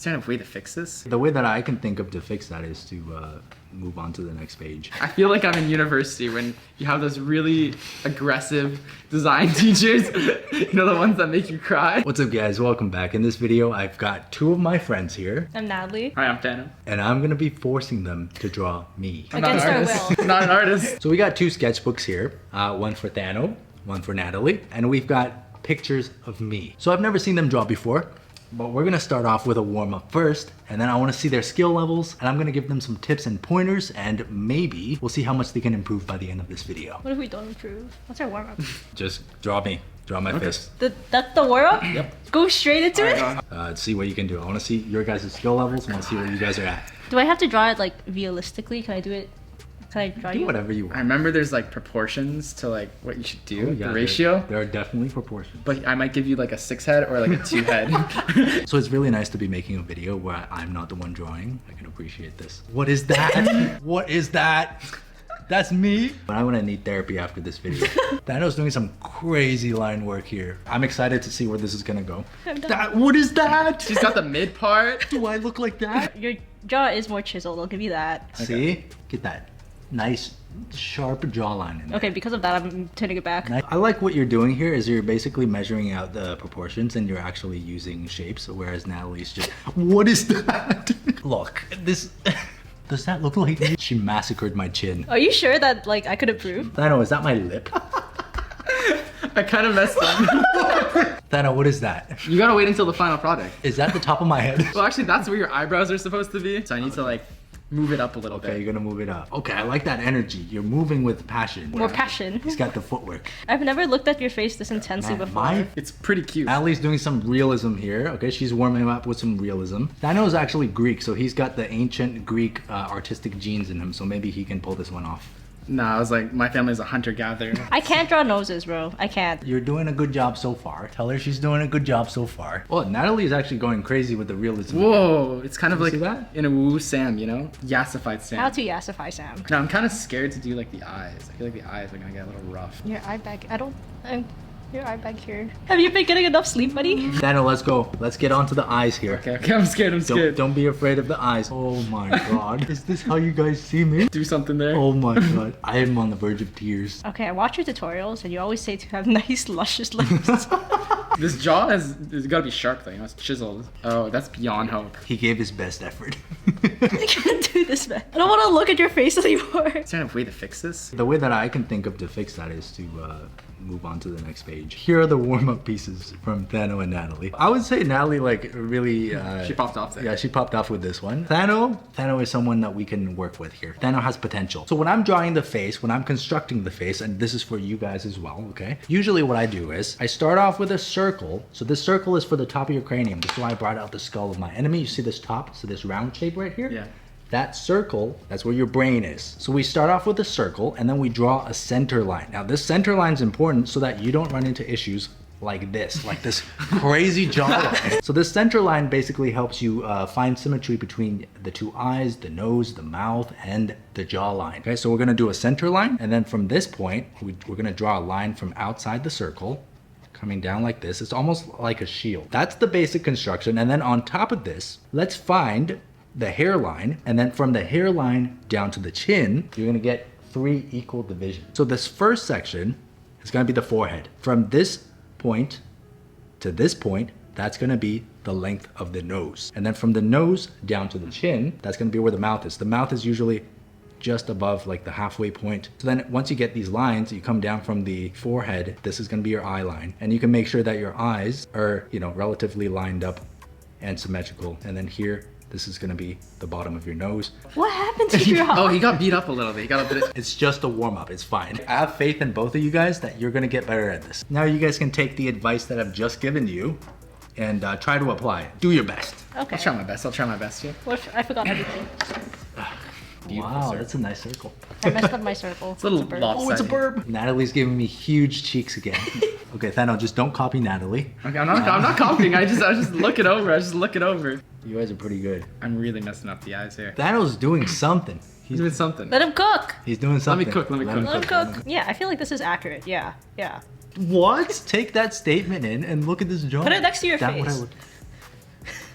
Is there a way to fix this? The way that I can think of to fix that is to move on to the next page. I feel like I'm in university when you have those really aggressive design teachers. You know, the ones that make you cry. What's up guys, welcome back. In this video, I've got two of my friends here. I'm Natalie. Hi, I'm Tano. And I'm gonna be forcing them to draw me. I'm not Against an our artist. will. I'm not an artist. So we got two sketchbooks here. One for Thano, one for Natalie. And we've got pictures of me. So I've never seen them draw before. But we're gonna start off with a warm-up first, and then I wanna see their skill levels, and I'm gonna give them some tips and pointers, and maybe we'll see how much they can improve by the end of this video. What if we don't improve? What's our warm-up? Just draw me. Draw my fist. That's the warm-up? Yep. Go straight into it? See what you can do. I wanna see your guys' skill levels, I wanna see where you guys are at. Do I have to draw it like realistically? Can I do it? Can I draw Do you? whatever you I want. remember there's like proportions to like what you should do, Oh, yeah, the ratio. There are definitely proportions. But I might give you like a 6 head or like a 2 head. So it's really nice to be making a video where I'm not the one drawing. I can appreciate this. What is that? What is that? That's me. But I'm gonna need therapy after this video. Thano's doing some crazy line work here. I'm excited to see where this is gonna go. I'm done. That, what is that? She's got the mid part. Do I look like that? Your jaw is more chiseled, I'll give you that. See? Get that nice sharp jawline in there. Okay, because of that, I'm turning it back. I like what you're doing here is you're basically measuring out the proportions and you're actually using shapes, whereas Natalie's just, what is that? Look, this, does that look like me? She massacred my chin. Are you sure that like I could improve? Thano, is that my lip? I kind of messed up. Thano, what is that? You gotta wait until the final product. Is that the top of my head? Well, actually, that's where your eyebrows are supposed to be. So I need to like move it up a little Okay, bit. you're gonna move it up. Okay, I like that energy. You're moving with passion. More passion. He's got the footwork. I've never looked at your face this intensely Man, before. my It's pretty cute. Natalie's doing some realism here. Okay, she's warming up with some realism. Thano is actually Greek, so he's got the ancient Greek artistic genes in him, so maybe he can pull this one off. Nah, I was like, my family's a hunter-gatherer. I can't draw noses, bro. I can't. You're doing a good job so far. Tell her she's doing a good job so far. Oh, Natalie is actually going crazy with the realism. Whoa, it's kind of You like see that? in a woo Sam, you know? Yassified Sam. How to yassify Sam? No, I'm kind of scared to do like the eyes. I feel like the eyes are gonna get a little rough. Your eye bag. Your eye bag here. Have you been getting enough sleep, buddy? Thano, let's go. Let's get on to the eyes here. Okay, I'm scared, I'm scared. Don't be afraid of the eyes. Oh my god. Is this how you guys see me? Do something there. Oh my god. I am on the verge of tears. Okay, I watch your tutorials and you always say to have nice, luscious lips. This jaw it's gotta be sharp though, you know, it's chiseled. Oh, that's beyond hope. He gave his best effort. I can't do this, man. I don't want to look at your face anymore. Is there a way to fix this? The way that I can think of to fix that is to move on to the next page. Here are the warm-up pieces from Thano and Natalie. I would say Natalie like really... She popped off there. Yeah, she popped off with this one. Thano is someone that we can work with here. Thano has potential. So when I'm drawing the face, when I'm constructing the face, and this is for you guys as well, okay? Usually what I do is I start off with a circle. So this circle is for the top of your cranium. This is why I brought out the skull of my enemy. You see this top? So this round shape right here? Yeah. That circle, that's where your brain is. So we start off with a circle and then we draw a center line. Now this center line is important so that you don't run into issues like this crazy jawline. So this center line basically helps you find symmetry between the two eyes, the nose, the mouth, and the jawline. Okay, so we're gonna do a center line, and then from this point, we're gonna draw a line from outside the circle, coming down like this. It's almost like a shield. That's the basic construction, and then on top of this, let's find the hairline, and then from the hairline down to the chin, you're gonna get 3 equal divisions. So this first section is gonna be the forehead. From this point to this point, that's gonna be the length of the nose. And then from the nose down to the chin, that's gonna be where the mouth is. The mouth is usually just above like the halfway point. So then once you get these lines, you come down from the forehead, this is gonna be your eye line. And you can make sure that your eyes are, you know, relatively lined up and symmetrical. And then here, this is gonna be the bottom of your nose. What happened to your Oh, he got beat up a little bit. He got a bit. It's just a warm up, it's fine. I have faith in both of you guys that you're gonna get better at this. Now you guys can take the advice that I've just given you and try to apply it. Do your best. Okay. I'll try my best. I'll try my best. Yeah. What if I forgot everything? Beautiful Wow, circle. that's a nice circle. I messed up my circle. It's a little bird. lopsided. Oh, it's a burb. Natalie's giving me huge cheeks again. Okay, Thano, just don't copy Natalie. Okay, I'm not copying. I just look it over. I just look it over. You guys are pretty good. I'm really messing up the eyes here. Thano's doing something. He's doing something. Let him cook. He's doing something. Let me cook. Let him cook. Yeah, I feel like this is accurate. Yeah. What? Take that statement in and look at this drawing. Put it next to your Is that what I face. look-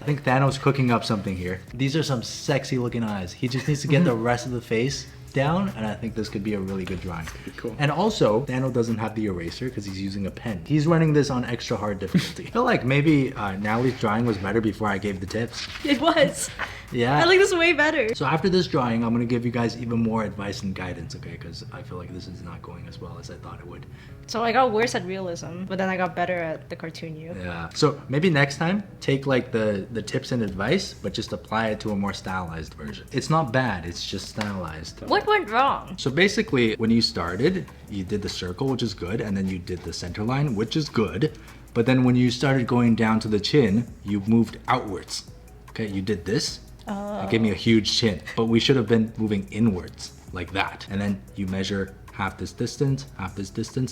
I think Thanos cooking up something here. These are some sexy looking eyes. He just needs to get the rest of the face down, and I think this could be a really good drawing. Cool. And also, Thanos doesn't have the eraser because he's using a pen. He's running this on extra hard difficulty. I feel like maybe Natalie's drawing was better before I gave the tips. It was. Yeah. I like this way better. So after this drawing, I'm gonna give you guys even more advice and guidance, okay? Because I feel like this is not going as well as I thought it would. So I got worse at realism, but then I got better at the cartoon you. Yeah. So maybe next time, take like the tips and advice, but just apply it to a more stylized version. It's not bad, it's just stylized. What went wrong? So basically, when you started, you did the circle, which is good, and then you did the center line, which is good. But then when you started going down to the chin, you moved outwards. Okay, you did this. It gave me a huge chin, but we should have been moving inwards like that. And then you measure half this distance,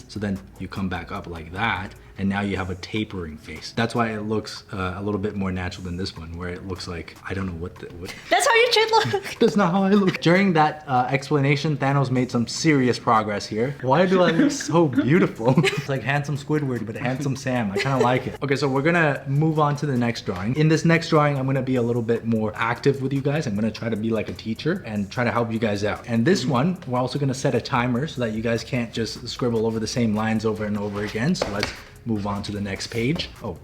so then you come back up like that, and now you have a tapering face. That's why it looks a little bit more natural than this one, where it looks like, I don't know what That's how your chin looks. That's not how I look. During that explanation, Thanos made some serious progress here. Why do I look so beautiful? It's like handsome Squidward, but handsome Sam. I kind of like it. Okay, so we're gonna move on to the next drawing. In this next drawing, I'm gonna be a little bit more active with you guys. I'm gonna try to be like a teacher and try to help you guys out. And this one, we're also gonna set a timer so that you guys can't just scribble over the same lines over and over again. So let's move on to the next page. Oh.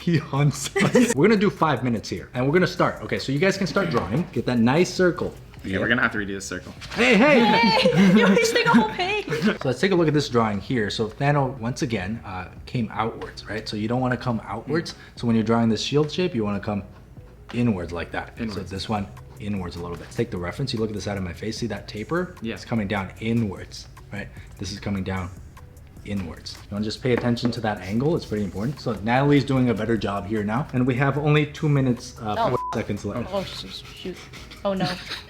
He hunts us. We're gonna do 5 minutes here, and we're gonna start. Okay, so you guys can start drawing. Get that nice circle. Yeah, we're gonna have to redo this circle. Hey, hey! Hey, you're wasting a whole page. So let's take a look at this drawing here. So Thanos, once again, came outwards, right? So you don't wanna come outwards. So when you're drawing this shield shape, you wanna come inwards like that. Inwards. So this one, inwards a little bit. Let's take the reference. You look at the side of my face, see that taper? Yeah. It's coming down inwards, right? This is coming down inwards. You want to just pay attention to that angle. It's pretty important. So Natalie's doing a better job here now. And we have only 2 minutes, 4 seconds left. Oh, shoot. Oh, no.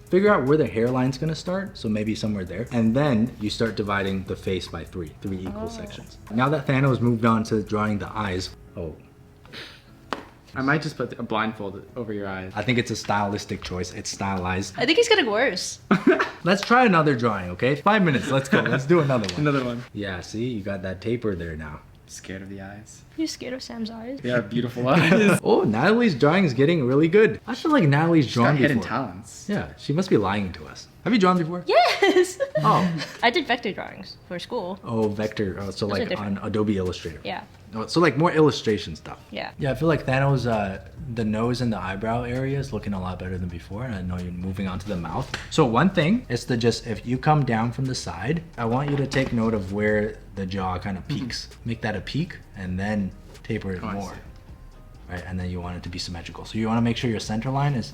Figure out where the hairline's gonna start. So maybe somewhere there. And then you start dividing the face by three equal sections. Now that Thanos moved on to drawing the eyes. Oh, I might just put a blindfold over your eyes. I think it's a stylistic choice. It's stylized. I think he's getting worse. Let's try another drawing, okay? 5 minutes, let's go. Let's do another one. Another one. Yeah, see, you got that taper there now. Scared of the eyes. You scared of Sam's eyes? They have beautiful eyes. Oh, Natalie's drawing is getting really good. I feel like Natalie's Got drawn hidden before. talents. Yeah, she must be lying to us. Have you drawn before? Yes! Oh. I did vector drawings for school. Oh, vector. Oh, so Those are like different. on Adobe Illustrator. Yeah. Oh, so like more illustration stuff. Yeah. Yeah, I feel like Thanos, the nose and the eyebrow area is looking a lot better than before. And I know you're moving on to the mouth. So one thing is to just, if you come down from the side, I want you to take note of where the jaw kind of peaks. Make that a peak and then taper it Oh, I more. see. Right, and then you want it to be symmetrical. So you want to make sure your center line is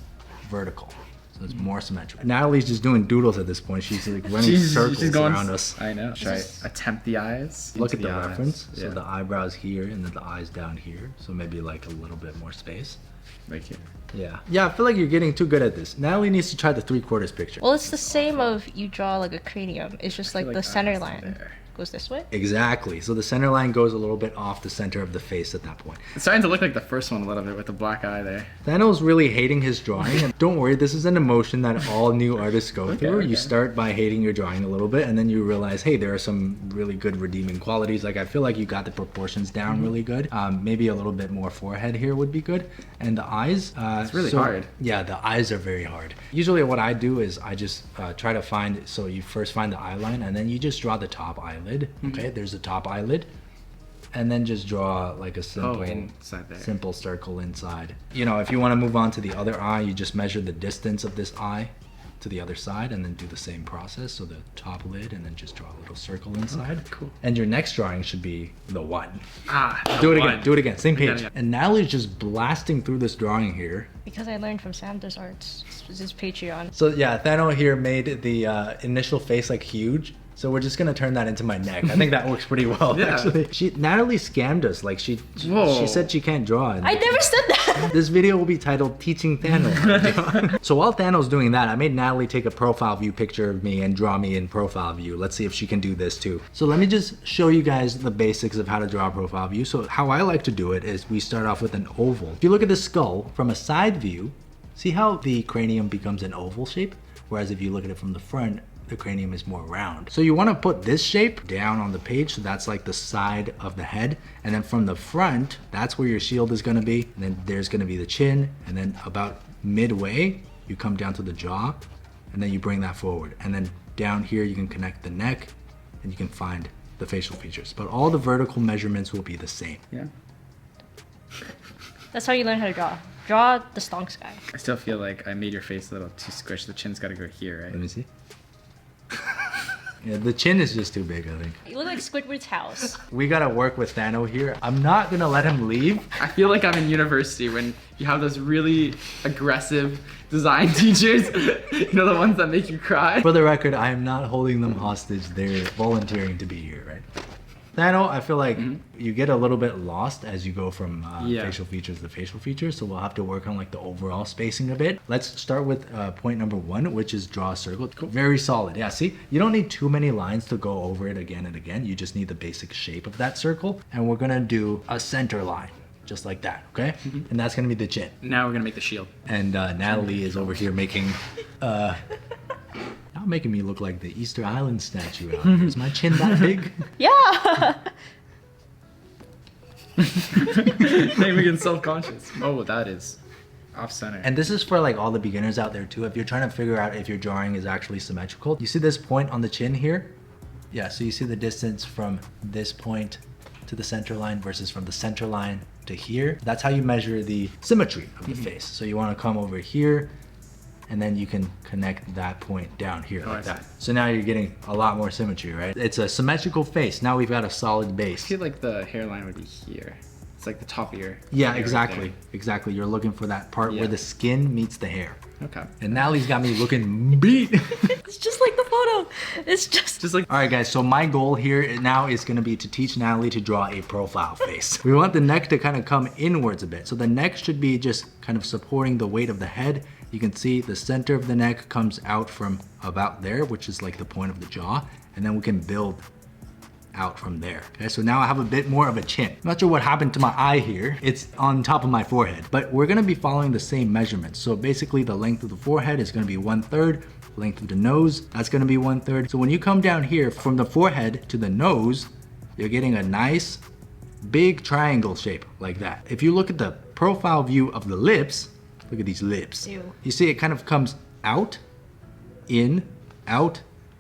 vertical. So it's more symmetrical. Natalie's just doing doodles at this point. She's like running circles around us. I know. Should I attempt the eyes? Look at Into the eyes. reference. Yeah. So the eyebrows here and then the eyes down here. So maybe like a little bit more space. Like here. Yeah. Yeah, I feel like you're getting too good at this. Natalie needs to try the 3/4 picture. Well, it's the same of you draw like a cranium. It's just I like feel the like center eyes line there. goes this way. Exactly. So the center line goes a little bit off the center of the face at that point. It's starting to look like the first one a little bit with the black eye there. Thanos really hating his drawing. And don't worry, this is an emotion that all new artists go through. okay. You start by hating your drawing a little bit, and then you realize, hey, there are some really good redeeming qualities. Like I feel like you got the proportions down really good. Maybe a little bit more forehead here would be good. And the eyes. It's really hard. Yeah, the eyes are very hard. Usually what I do is I just try to find, so you first find the eye line, and then you just draw the top eyelid. Okay, there's the top eyelid. And then just draw like a simple, inside there. simple circle inside. You know, if you want to move on to the other eye, you just measure the distance of this eye to the other side and then do the same process. So the top lid and then just draw a little circle inside. Okay, cool. And your next drawing should be the one. Do Do it again, same page. Again. And Natalie's just blasting through this drawing here. Because I learned from Sam Does Arts. This is Patreon. So yeah, Thanos here made the initial face like huge. So we're just gonna turn that into my neck. I think that works pretty well, Yeah. actually. Natalie scammed us. Like she Whoa. said she can't draw. And I never said that! this video will be titled Teaching Thanos. So while Thanos doing that, I made Natalie take a profile view picture of me and draw me in profile view. Let's see if she can do this too. So let me just show you guys the basics of how to draw a profile view. So how I like to do it is we start off with an oval. If you look at the skull from a side view, see how the cranium becomes an oval shape? Whereas if you look at it from the front, the cranium is more round. So you want to put this shape down on the page, so that's like the side of the head, and then from the front, that's where your shield is going to be, and then there's going to be the chin, and then about midway, you come down to the jaw, and then you bring that forward, and then down here you can connect the neck, and you can find the facial features, but all the vertical measurements will be the same. Yeah. That's how you learn how to draw. Draw the stonks guy. I still feel like I made your face a little too squished. The chin's got to go here, right? Let me see. Yeah, the chin is just too big, I think. You look like Squidward's house. We gotta work with Thano here. I'm not gonna let him leave. I feel like I'm in university when you have those really aggressive design teachers. You know, the ones that make you cry. For the record, I am not holding them hostage. They're volunteering to be here, right? Thano, I feel like you get a little bit lost as you go from facial features to facial features, so we'll have to work on like the overall spacing a bit. Let's start with point number 1, which is draw a circle. Cool. Very solid. Yeah, see, you don't need too many lines to go over it again and again. You just need the basic shape of that circle, and we're gonna do a center line. Just like that, okay? And that's gonna be the chin. Now we're gonna make the shield. And Natalie is over here making now making me look like the Easter Island statue out here. Is my chin that big? Yeah! Maybe we get self-conscious. Oh, that is off-center. And this is for like all the beginners out there too. If you're trying to figure out if your drawing is actually symmetrical, you see this point on the chin here? Yeah, so you see the distance from this point to the center line versus from the center line to here. That's how you measure the symmetry of the face. So you want to come over here, and then you can connect that point down here like that. So now you're getting a lot more symmetry, right? It's a symmetrical face. Now we've got a solid base. I feel like the hairline would be here. It's like the top of your Yeah, hair exactly. right Exactly. You're looking for that part where the skin meets the hair. there. Okay. And Natalie's got me looking beat. It's just like the photo. It's just All right, guys, so my goal here now is gonna be to teach Natalie to draw a profile face. We want the neck to kind of come inwards a bit. So the neck should be just kind of supporting the weight of the head. You can see the center of the neck comes out from about there, which is like the point of the jaw. And then we can build out from there. Okay, so now I have a bit more of a chin. Not sure what happened to my eye here. It's on top of my forehead, but we're gonna be following the same measurements. So basically the length of the forehead is gonna be 1/3, length of the nose, that's gonna be 1/3. So when you come down here from the forehead to the nose, you're getting a nice big triangle shape like that. If you look at the profile view of the lips, look at these lips. Ew. You see it kind of comes out, in,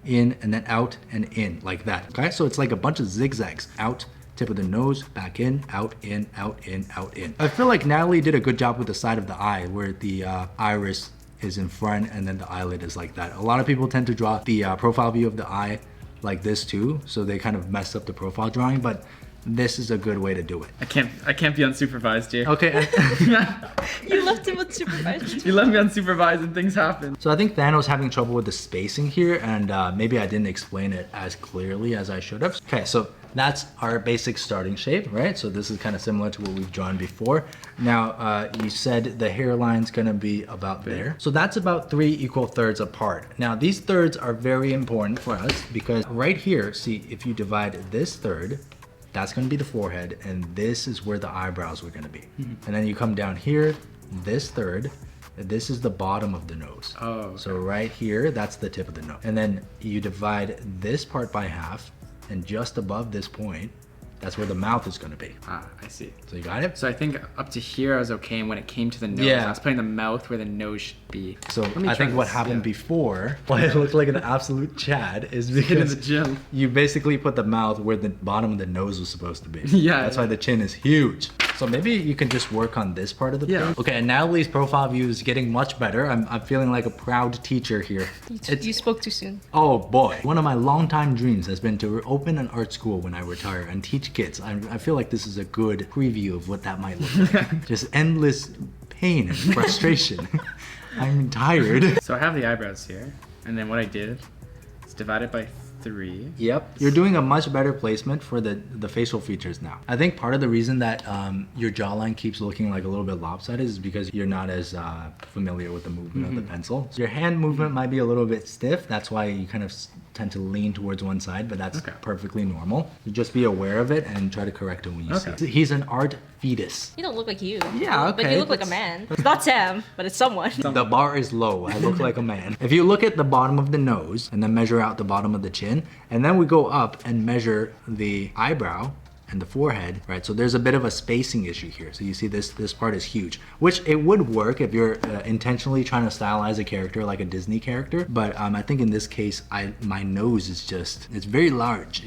and then out and in like that. Okay, so it's like a bunch of zigzags. Out, tip of the nose, back in, out, in, out, in, out, in. I feel like Natalie did a good job with the side of the eye where the iris is in front and then the eyelid is like that. A lot of people tend to draw the profile view of the eye like this too, so they kind of mess up the profile drawing, but this is a good way to do it. I can't be unsupervised here. Okay. you left him unsupervised. You left me unsupervised and things happen. So I think Thanos having trouble with the spacing here, and maybe I didn't explain it as clearly as I should have. Okay, so that's our basic starting shape, right? So this is kind of similar to what we've drawn before. Now, you said the hairline's gonna be about there. So that's about 3 equal thirds apart. Now, these thirds are very important for us because right here, see, if you divide this third, that's gonna be the forehead, and this is where the eyebrows were gonna be. And then you come down here, this third, this is the bottom of the nose. Oh, okay. So right here, that's the tip of the nose. And then you divide this part by half, and just above this point, that's where the mouth is gonna be. Ah, I see. So you got it? So I think up to here I was okay, and when it came to the nose, Yeah. I was putting the mouth where the nose should be. So Let me I try think what this, happened yeah. before, why it looked like an absolute Chad, is Hit in because the gym. you basically put the mouth where the bottom of the nose was supposed to be. Yeah. That's why the chin is huge. So maybe you can just work on this part of the Yeah. page. Okay, and Natalie's profile view is getting much better. I'm feeling like a proud teacher here. You spoke too soon. Oh boy. One of my longtime dreams has been to open an art school when I retire and teach kids. I feel like this is a good preview of what that might look like. Just endless pain and frustration. I'm tired. So I have the eyebrows here, and then what I did is divide it by 3. Yep. You're doing a much better placement for the facial features now. I think part of the reason that your jawline keeps looking like a little bit lopsided is because you're not as familiar with the movement of the pencil. So your hand movement might be a little bit stiff. That's why you kind of tend to lean towards one side, but that's perfectly normal. So just be aware of it and try to correct it when you see it. He's an art fetus. You don't look like you. Yeah, okay. But you look like a man. It's not Sam, but it's someone. The bar is low. I look like a man. If you look at the bottom of the nose and then measure out the bottom of the chin, and then we go up and measure the eyebrow and the forehead, right? So there's a bit of a spacing issue here. So you see this part is huge, which it would work if you're intentionally trying to stylize a character like a Disney character. But I think in this case, my nose is just, it's very large.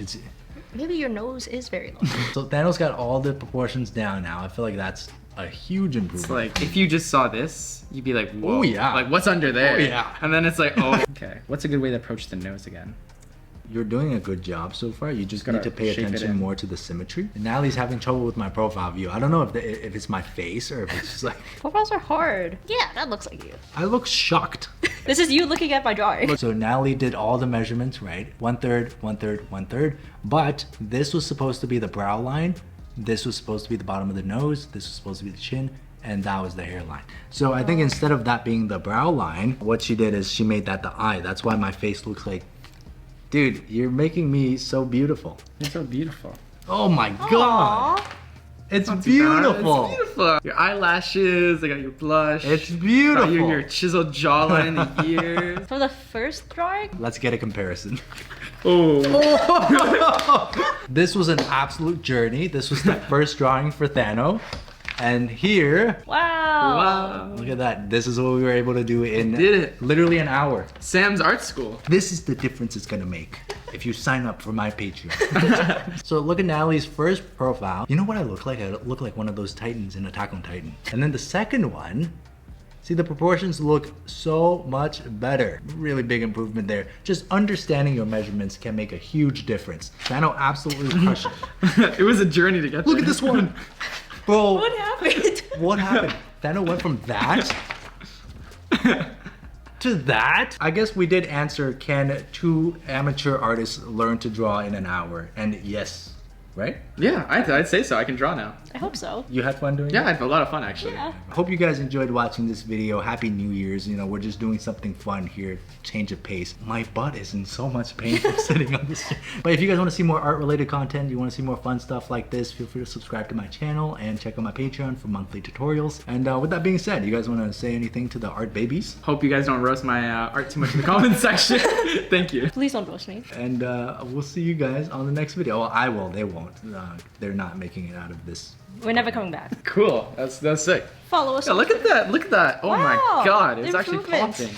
Maybe your nose is very long. So Thanos got all the proportions down now. I feel like that's a huge improvement. It's like, if you just saw this, you'd be like, whoa. Oh, yeah. Like, what's under there? Oh, yeah. And then it's like, oh. Okay, what's a good way to approach the nose again? You're doing a good job so far. You just Gotta need to pay shape it attention in. more to the symmetry. And Natalie's having trouble with my profile view. I don't know if it's my face or if it's just like... Profiles are hard. Yeah, that looks like you. I look shocked. This is you looking at my drawing. So Natalie did all the measurements right. 1/3, 1/3, 1/3. But this was supposed to be the brow line. This was supposed to be the bottom of the nose. This was supposed to be the chin. And that was the hairline. So I think instead of that being the brow line, what she did is she made that the eye. That's why my face looks like... Dude, you're making me so beautiful. You're so beautiful. Oh my god. Aww. It's Not too bad. beautiful. It's beautiful. Your eyelashes, I got your blush. It's Got beautiful. your chiseled jawline and the ears. From the first drawing? Let's get a comparison. Oh. This was an absolute journey. This was the first drawing for Thanos. And here, Wow. Wow. look at that. This is what we were able to do in Did it. literally an hour. Sam's art school. This is the difference it's gonna make if you sign up for my Patreon. So look at Natalie's first profile. You know what I look like? I look like one of those Titans in Attack on Titan. And then the second one, see, the proportions look so much better. Really big improvement there. Just understanding your measurements can make a huge difference. Thanos absolutely crushed it. It was a journey to get Look there. at this one. Bro, What happened? what happened? Thanos went from that to that? I guess we did answer, can 2 amateur artists learn to draw in an hour? And yes, right? Yeah, I'd say so. I can draw now. I hope so. You had fun doing Yeah, it? I had a lot of fun actually. Yeah. I hope you guys enjoyed watching this video. Happy New Year's. You know, we're just doing something fun here, change of pace. My butt is in so much pain from sitting on this chair. But if you guys want to see more art related content, you want to see more fun stuff like this, feel free to subscribe to my channel and check out my Patreon for monthly tutorials. And with that being said, you guys want to say anything to the art babies? Hope you guys don't roast my art too much in the comments section. Thank you. Please don't roast me. And we'll see you guys on the next video. Well, I will. They won't. They're not making it out of this. We're never coming back. Cool. That's sick. Follow us. Yeah, on look at Twitter. that. Look at that. Oh Wow, my god, it's actually improvements. popping.